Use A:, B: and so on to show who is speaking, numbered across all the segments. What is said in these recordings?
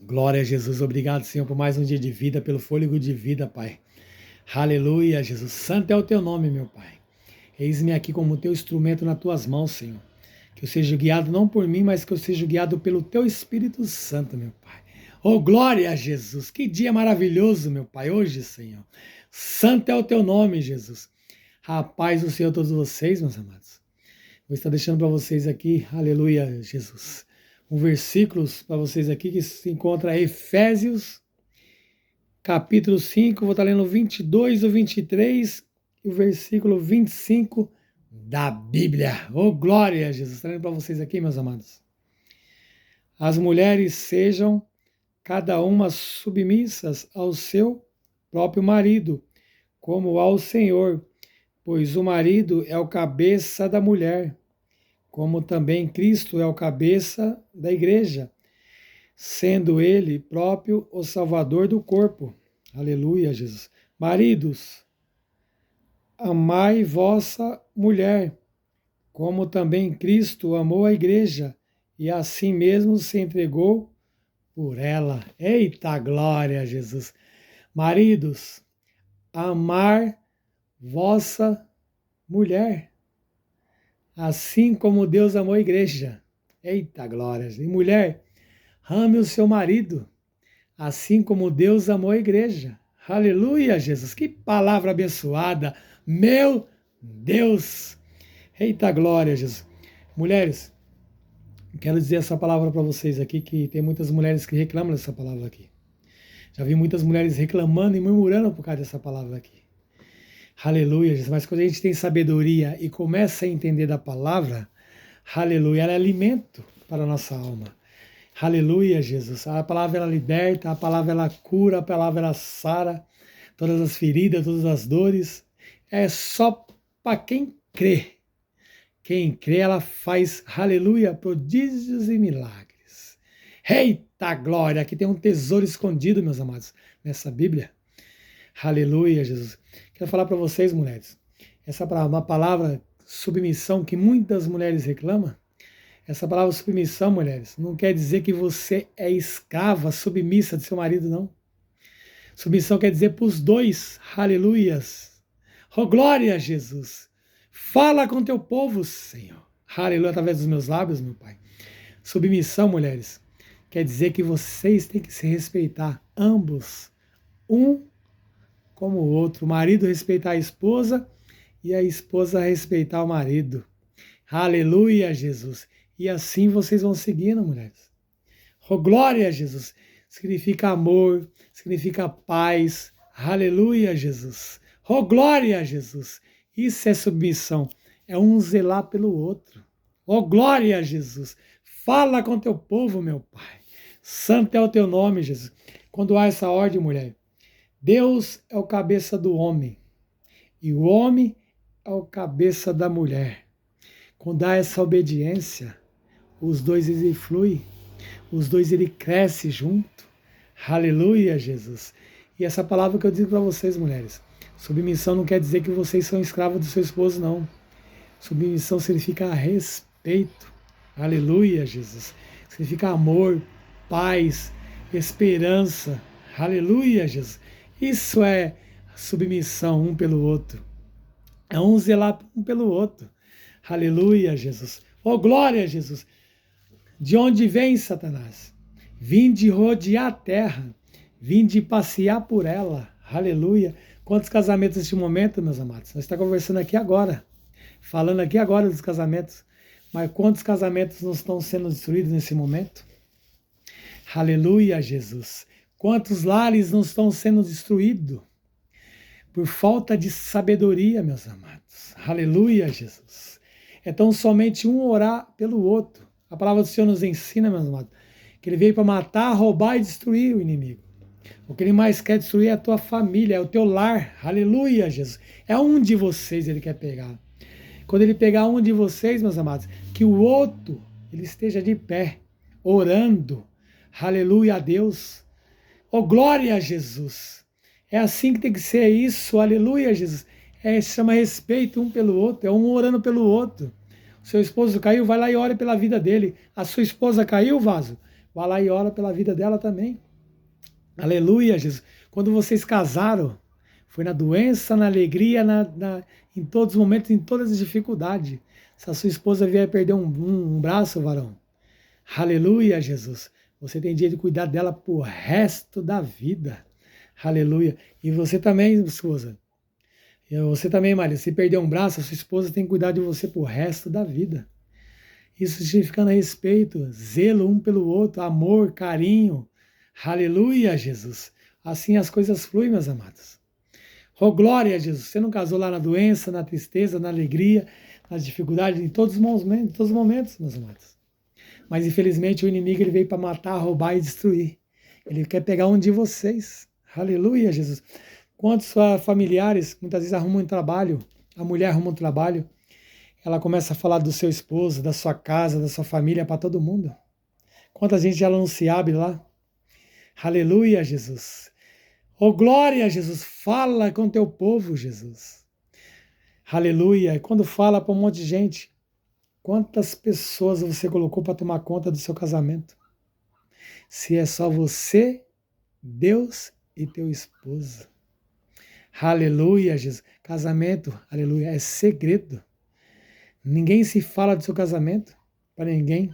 A: Glória a Jesus, obrigado, Senhor, por mais um dia de vida, pelo fôlego de vida, Pai. Aleluia, Jesus. Santo é o teu nome, meu Pai. Eis-me aqui como teu instrumento nas tuas mãos, Senhor. Que eu seja guiado não por mim, mas que eu seja guiado pelo teu Espírito Santo, meu Pai. Oh, glória a Jesus. Que dia maravilhoso, meu Pai, hoje, Senhor. Santo é o teu nome, Jesus. A paz do Senhor a todos vocês, meus amados. Vou estar deixando para vocês aqui, aleluia, Jesus, um versículo para vocês aqui que se encontra em Efésios, capítulo 5, vou estar lendo o 22, o 23 e o versículo 25 da Bíblia. Oh, glória a Jesus! Estou lendo para vocês aqui, meus amados. As mulheres sejam cada uma submissas ao seu próprio marido, como ao Senhor, pois o marido é o cabeça da mulher, como também Cristo é o cabeça da igreja, sendo ele próprio o Salvador do corpo. Aleluia, Jesus. Maridos, amai vossa mulher, como também Cristo amou a igreja e assim mesmo se entregou por ela. Eita glória, Jesus. Maridos, amar vossa mulher, assim como Deus amou a igreja. Eita glória. E mulher, ame o seu marido, assim como Deus amou a igreja. Aleluia, Jesus. Que palavra abençoada. Meu Deus. Eita glória, Jesus. Mulheres, quero dizer essa palavra para vocês aqui, que tem muitas mulheres que reclamam dessa palavra aqui. Já vi muitas mulheres reclamando e murmurando por causa dessa palavra aqui. Aleluia, Jesus. Mas quando a gente tem sabedoria e começa a entender da palavra, aleluia, ela é alimento para a nossa alma. Aleluia, Jesus. A palavra ela liberta, a palavra ela cura, a palavra ela sara todas as feridas, todas as dores. É só para quem crê. Quem crê, ela faz, aleluia, prodígios e milagres. Eita glória, aqui tem um tesouro escondido, meus amados, nessa Bíblia. Aleluia, Jesus. Quero falar para vocês, mulheres, essa é uma palavra submissão que muitas mulheres reclamam. Essa palavra submissão, mulheres, não quer dizer que você é escrava, submissa de seu marido, não. Submissão quer dizer para os dois, aleluias. Oh, glória a Jesus. Fala com teu povo, Senhor. Aleluia, através dos meus lábios, meu Pai. Submissão, mulheres, quer dizer que vocês têm que se respeitar, ambos, um como o outro. O marido respeitar a esposa e a esposa respeitar o marido. Aleluia, Jesus. E assim vocês vão seguindo, mulheres. Oh, glória a Jesus. Significa amor, significa paz. Aleluia, Jesus. Oh, glória a Jesus. Isso é submissão. É um zelar pelo outro. Oh, glória a Jesus. Fala com teu povo, meu Pai. Santo é o teu nome, Jesus. Quando há essa ordem, mulher, Deus é o cabeça do homem e o homem é o cabeça da mulher. Quando há essa obediência, os dois eles fluem, os dois ele cresce junto. Aleluia, Jesus. E essa palavra que eu digo para vocês, mulheres, submissão não quer dizer que vocês são escravos do seu esposo, não. Submissão significa respeito. Aleluia, Jesus. Significa amor, paz, esperança. Aleluia, Jesus. Isso é submissão um pelo outro. É um zelar um pelo outro. Aleluia, Jesus. Oh, glória a Jesus. De onde vem Satanás? Vim de rodear a terra. Vim de passear por ela. Aleluia. Quantos casamentos neste momento, meus amados? Nós estamos conversando aqui agora. Falando aqui agora dos casamentos. Mas quantos casamentos não estão sendo destruídos nesse momento? Aleluia, Jesus. Quantos lares não estão sendo destruídos? Por falta de sabedoria, meus amados. Aleluia, Jesus. É tão somente um orar pelo outro. A palavra do Senhor nos ensina, meus amados, que ele veio para matar, roubar e destruir o inimigo. O que ele mais quer destruir é a tua família, é o teu lar. Aleluia, Jesus. É um de vocês ele quer pegar. Quando ele pegar um de vocês, meus amados, que o outro ele esteja de pé, orando. Aleluia a Deus. Oh, glória a Jesus. É assim que tem que ser isso. Aleluia, Jesus. Se chama respeito um pelo outro. É um orando pelo outro. O seu esposo caiu, vai lá e ore pela vida dele. A sua esposa caiu, vaso? Vai lá e ora pela vida dela também. Aleluia, Jesus. Quando vocês casaram, foi na doença, na alegria, em todos os momentos, em todas as dificuldades. Se a sua esposa vier perder um braço, varão, aleluia, Jesus. Você tem dia de cuidar dela pro resto da vida. Aleluia. E você também, esposa. E você também, Maria. Se perder um braço, a sua esposa tem que cuidar de você pro resto da vida. Isso significando respeito, zelo um pelo outro, amor, carinho. Aleluia, Jesus. Assim as coisas fluem, meus amados. Oh, glória a Jesus. Você não casou lá na doença, na tristeza, na alegria, nas dificuldades, em todos os momentos, meus amados. Mas infelizmente o inimigo ele veio para matar, roubar e destruir. Ele quer pegar um de vocês. Aleluia, Jesus. Quantos familiares muitas vezes arrumam um trabalho, a mulher arruma um trabalho, ela começa a falar do seu esposo, da sua casa, da sua família para todo mundo. Quanta gente ela não se abre lá. Aleluia, Jesus. Oh, glória, Jesus. Fala com teu povo, Jesus. Aleluia. E quando fala para um monte de gente, quantas pessoas você colocou para tomar conta do seu casamento? Se é só você, Deus e teu esposo. Aleluia, Jesus. Casamento, aleluia, é segredo. Ninguém se fala do seu casamento para ninguém,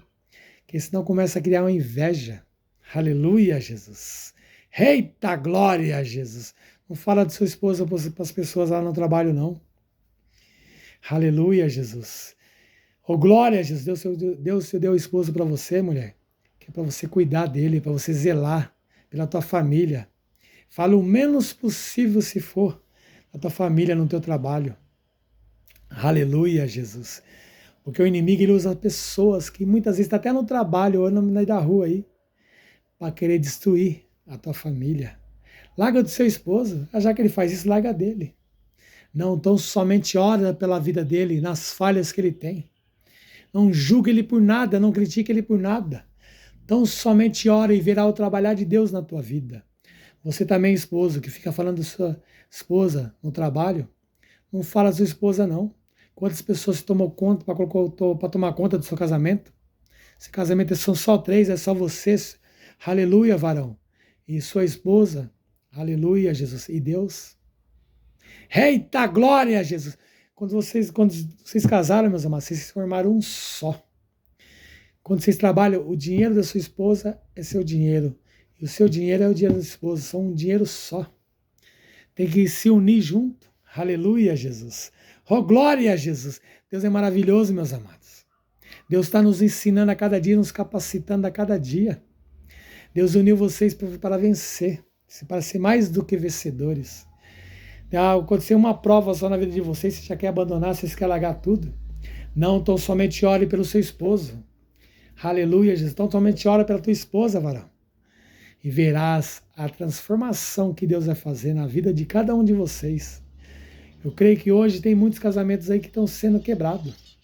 A: porque senão começa a criar uma inveja. Aleluia, Jesus. Eita glória, Jesus. Não fala de sua esposa para as pessoas lá no trabalho, não. Aleluia, Jesus. Oh, glória, Jesus. Deus te deu esposo para você, mulher, que é para você cuidar dele, para você zelar pela tua família. Fala o menos possível, se for, da tua família no teu trabalho. Aleluia, Jesus. Porque o inimigo ele usa pessoas que muitas vezes estão até no trabalho ou no meio da rua aí, para querer destruir a tua família. Larga do seu esposo, já que ele faz isso, larga dele. Não tão somente ora pela vida dele, nas falhas que ele tem. Não julgue ele por nada, não critique ele por nada. Tão somente ora e verá o trabalhar de Deus na tua vida. Você também, esposo, que fica falando da sua esposa no trabalho, não fala da sua esposa, não. Quantas pessoas tomam conta para tomar conta do seu casamento? Esse casamento são só 3, é só você. Aleluia, varão. E sua esposa. Aleluia, Jesus. E Deus. Eita glória, Jesus. Quando vocês casaram, meus amados, vocês se formaram um só. Quando vocês trabalham, o dinheiro da sua esposa é seu dinheiro. E o seu dinheiro é o dinheiro da sua esposa. São um dinheiro só. Tem que se unir junto. Aleluia, Jesus. Oh, glória a Jesus. Deus é maravilhoso, meus amados. Deus está nos ensinando a cada dia, nos capacitando a cada dia. Deus uniu vocês para vencer, para ser mais do que vencedores. Aconteceu uma prova só na vida de vocês, você já quer abandonar, vocês querem largar tudo. Não, tão somente ore pelo seu esposo. Aleluia, Jesus. Então somente ora pela tua esposa, varão. E verás a transformação que Deus vai fazer na vida de cada um de vocês. Eu creio que hoje tem muitos casamentos aí que estão sendo quebrados.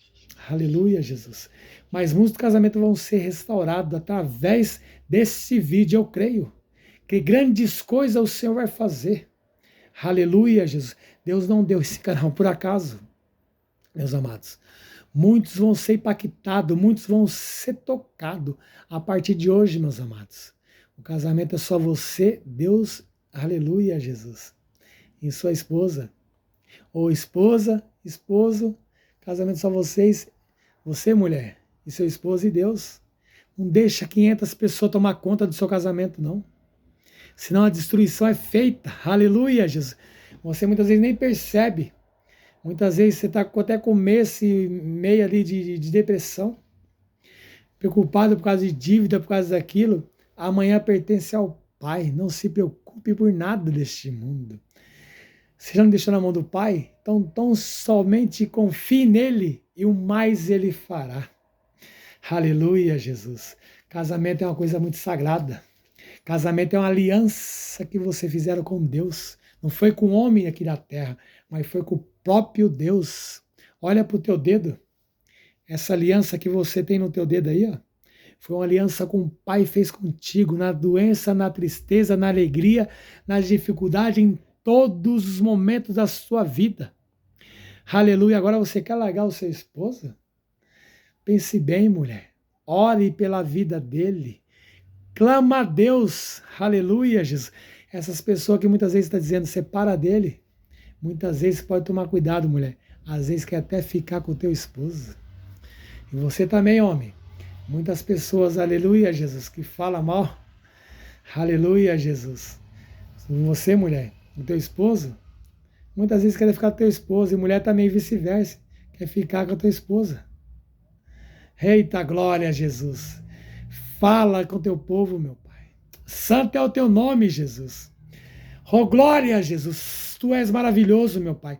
A: Aleluia, Jesus. Mas muitos casamentos vão ser restaurados através desse vídeo, eu creio. Que grandes coisas o Senhor vai fazer. Aleluia, Jesus. Deus não deu esse canal por acaso, meus amados. Muitos vão ser impactados, muitos vão ser tocados a partir de hoje, meus amados. O casamento é só você, Deus, aleluia, Jesus. E sua esposa. Ou esposa, esposo, casamento só vocês, você mulher, e seu esposo e Deus. Não deixa 500 pessoas tomar conta do seu casamento, não. Senão a destruição é feita. Aleluia, Jesus. Você muitas vezes nem percebe. Muitas vezes você está até com esse meio ali de depressão, preocupado por causa de dívida, por causa daquilo. Amanhã pertence ao Pai. Não se preocupe por nada deste mundo. Você já não deixou na mão do Pai? Então somente confie nele e o mais ele fará. Aleluia, Jesus. Casamento é uma coisa muito sagrada. Casamento é uma aliança que você fizeram com Deus. Não foi com o homem aqui da terra, mas foi com o próprio Deus. Olha para o teu dedo. Essa aliança que você tem no teu dedo aí, ó, foi uma aliança com o Pai fez contigo, na doença, na tristeza, na alegria, nas dificuldades, em todos os momentos da sua vida. Aleluia. Agora você quer largar o seu esposo? Pense bem, mulher. Ore pela vida dele. Clama a Deus, aleluia, Jesus. Essas pessoas que muitas vezes estão dizendo, separa dele. Muitas vezes pode tomar cuidado, mulher. Às vezes quer até ficar com o teu esposo. E você também, homem. Muitas pessoas, aleluia, Jesus, que falam mal. Aleluia, Jesus. Você, mulher, o teu esposo, muitas vezes quer ficar com o teu esposo. E mulher também vice-versa. Quer ficar com a tua esposa. Eita glória, Jesus. Fala com o teu povo, meu Pai. Santo é o teu nome, Jesus. Oh, glória, Jesus. Tu és maravilhoso, meu Pai.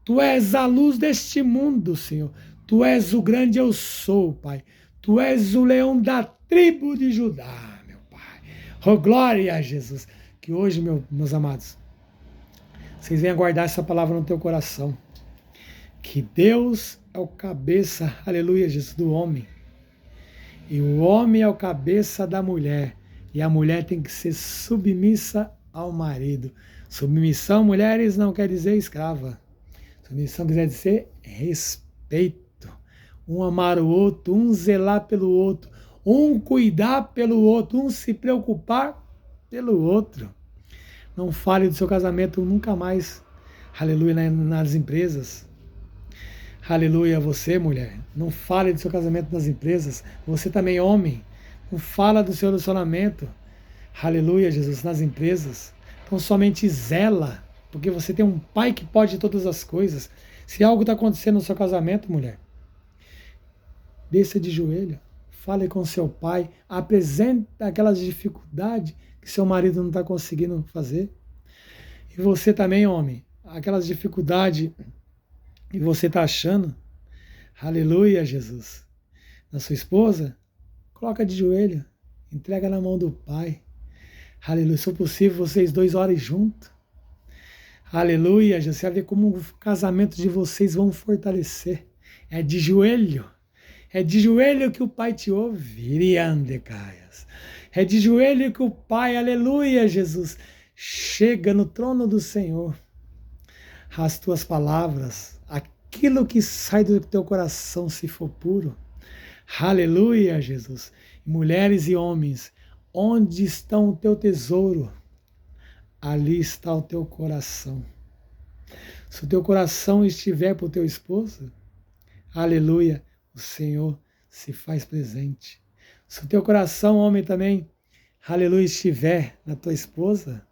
A: Tu és a luz deste mundo, Senhor. Tu és o grande eu sou, Pai. Tu és o leão da tribo de Judá, meu Pai. Oh, glória, Jesus. Que hoje, meus amados, vocês venham guardar essa palavra no teu coração. Que Deus é o cabeça, aleluia, Jesus, do homem. E o homem é o cabeça da mulher. E a mulher tem que ser submissa ao marido. Submissão, mulheres, não quer dizer escrava. Submissão quer dizer respeito. Um amar o outro, um zelar pelo outro, um cuidar pelo outro, um se preocupar pelo outro. Não fale do seu casamento nunca mais. Aleluia, nas empresas. Aleluia, você, mulher. Não fale do seu casamento nas empresas. Você também, homem. Não fala do seu relacionamento. Aleluia, Jesus, nas empresas. Então somente zela, porque você tem um pai que pode todas as coisas. Se algo está acontecendo no seu casamento, mulher, desça de joelho. Fale com seu pai. Apresente aquelas dificuldades que seu marido não está conseguindo fazer. E você também, homem. Aquelas dificuldades e você está achando, aleluia, Jesus, na sua esposa, coloca de joelho, entrega na mão do Pai, aleluia, se for possível, vocês dois orem juntos, aleluia, Jesus, você vai ver como o casamento de vocês vão fortalecer, é de joelho que o Pai te ouve, é de joelho que o Pai, aleluia, Jesus, chega no trono do Senhor. As tuas palavras, aquilo que sai do teu coração, se for puro. Aleluia, Jesus. Mulheres e homens, onde está o teu tesouro? Ali está o teu coração. Se o teu coração estiver para o teu esposo, aleluia, o Senhor se faz presente. Se o teu coração, homem, também, aleluia, estiver na tua esposa,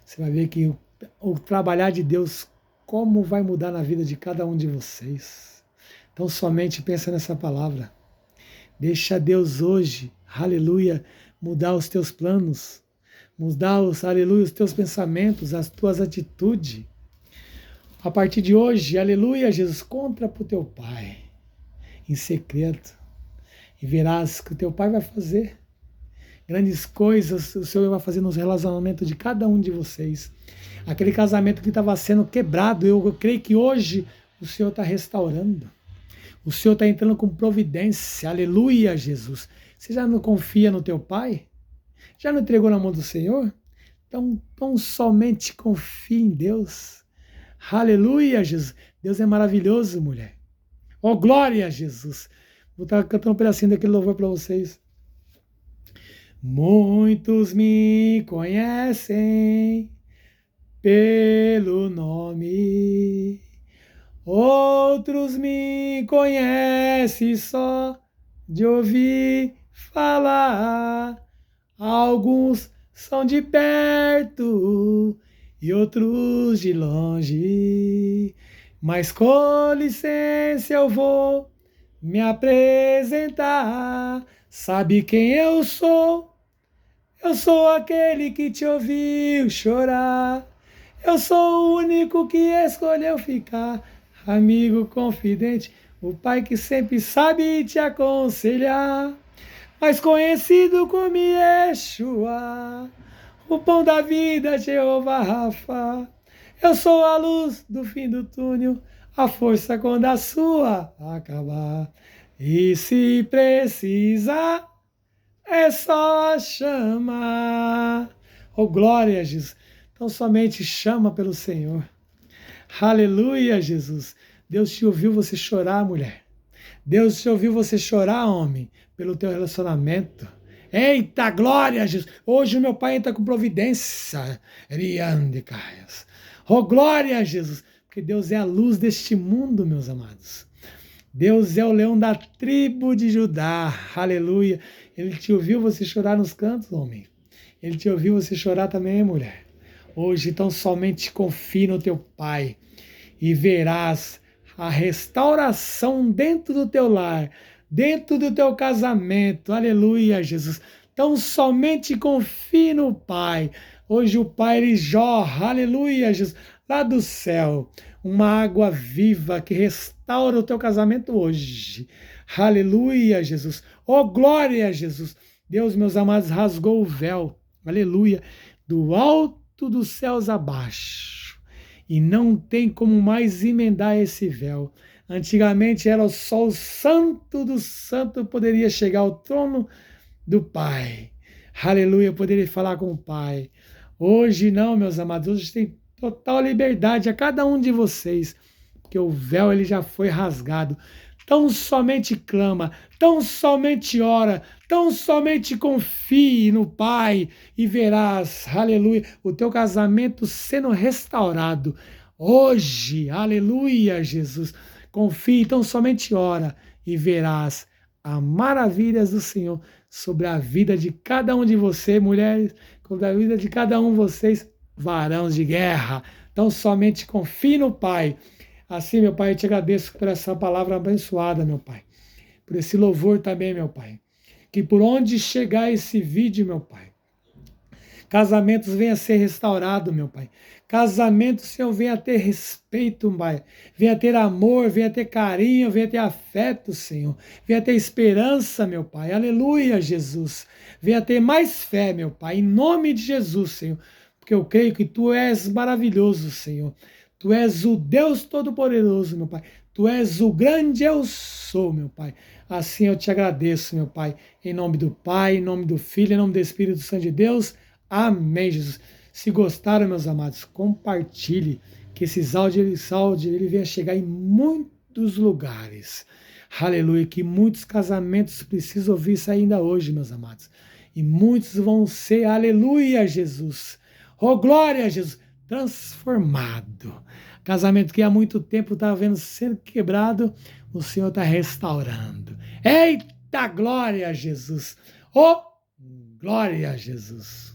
A: você vai ver que o trabalhar de Deus, como vai mudar na vida de cada um de vocês. Então somente pensa nessa palavra. Deixa Deus hoje, aleluia, mudar os teus planos, mudar aleluia, os teus pensamentos, as tuas atitudes. A partir de hoje, aleluia, Jesus, conta para o teu Pai, em secreto, e verás que o teu Pai vai fazer. Grandes coisas o Senhor vai fazer nos relacionamentos de cada um de vocês. Aquele casamento que estava sendo quebrado, eu creio que hoje o Senhor está restaurando. O Senhor está entrando com providência. Aleluia, Jesus. Você já não confia no teu Pai? Já não entregou na mão do Senhor? Então somente confie em Deus. Aleluia, Jesus. Deus é maravilhoso, mulher. Oh, glória a Jesus. Vou estar cantando um pedacinho daquele louvor para vocês. Muitos me conhecem pelo nome, outros me conhecem só de ouvir falar. Alguns são de perto e outros de longe, mas com licença eu vou me apresentar. Sabe quem eu sou? Eu sou aquele que te ouviu chorar. Eu sou o único que escolheu ficar, amigo confidente, o Pai que sempre sabe te aconselhar, mais conhecido como Yeshua, o pão da vida, Jeová Rafa. Eu sou a luz do fim do túnel, a força quando a sua acabar. E se precisar, é só chamar. Oh, glória, Jesus. Então somente chama pelo Senhor. Aleluia, Jesus. Deus te ouviu você chorar, mulher. Deus te ouviu você chorar, homem, pelo teu relacionamento. Eita, glória a Jesus. Hoje o meu Pai entra com providência. Eriande Caias. Oh, glória a Jesus. Porque Deus é a luz deste mundo, meus amados. Deus é o leão da tribo de Judá. Aleluia. Ele te ouviu você chorar nos cantos, homem. Ele te ouviu você chorar também, mulher. Hoje, então, somente confie no teu Pai e verás a restauração dentro do teu lar, dentro do teu casamento. Aleluia, Jesus. Então, somente confie no Pai. Hoje o Pai, ele jorra, aleluia, Jesus, lá do céu, uma água viva que restaura o teu casamento hoje. Aleluia, Jesus. Oh, glória a Jesus. Deus, meus amados, rasgou o véu, aleluia, do alto dos céus abaixo. E não tem como mais emendar esse véu. Antigamente era só o santo do santo poderia chegar ao trono do Pai. Aleluia, poderia falar com o Pai. Hoje não, meus amados, hoje tem total liberdade a cada um de vocês, porque o véu ele já foi rasgado. Tão somente clama, tão somente ora, tão somente confie no Pai e verás, aleluia, o teu casamento sendo restaurado. Hoje, aleluia, Jesus. Confie, tão somente ora e verás as maravilhas do Senhor sobre a vida de cada um de vocês, mulheres, sobre a vida de cada um de vocês, varões de guerra. Então somente confie no Pai. Assim, meu Pai, eu te agradeço por essa palavra abençoada, meu Pai. Por esse louvor também, meu Pai. Que por onde chegar esse vídeo, meu Pai, casamentos venham a ser restaurados, meu Pai. Casamentos, Senhor, venha a ter respeito, Pai. Venha a ter amor, venha a ter carinho, venha a ter afeto, Senhor. Venha a ter esperança, meu Pai. Aleluia, Jesus. Venha a ter mais fé, meu Pai. Em nome de Jesus, Senhor. Porque eu creio que Tu és maravilhoso, Senhor. Tu és o Deus Todo-Poderoso, meu Pai. Tu és o grande eu sou, meu Pai. Assim eu te agradeço, meu Pai. Em nome do Pai, em nome do Filho, em nome do Espírito Santo de Deus. Amém, Jesus. Se gostaram, meus amados, compartilhe, que esses áudios ele venha chegar em muitos lugares. Aleluia, que muitos casamentos precisam ouvir isso ainda hoje, meus amados. E muitos vão ser, aleluia, Jesus. Oh, glória a Jesus, transformado. Casamento que há muito tempo estava vendo sendo quebrado, o Senhor está restaurando. Eita, glória a Jesus. Oh, glória a Jesus.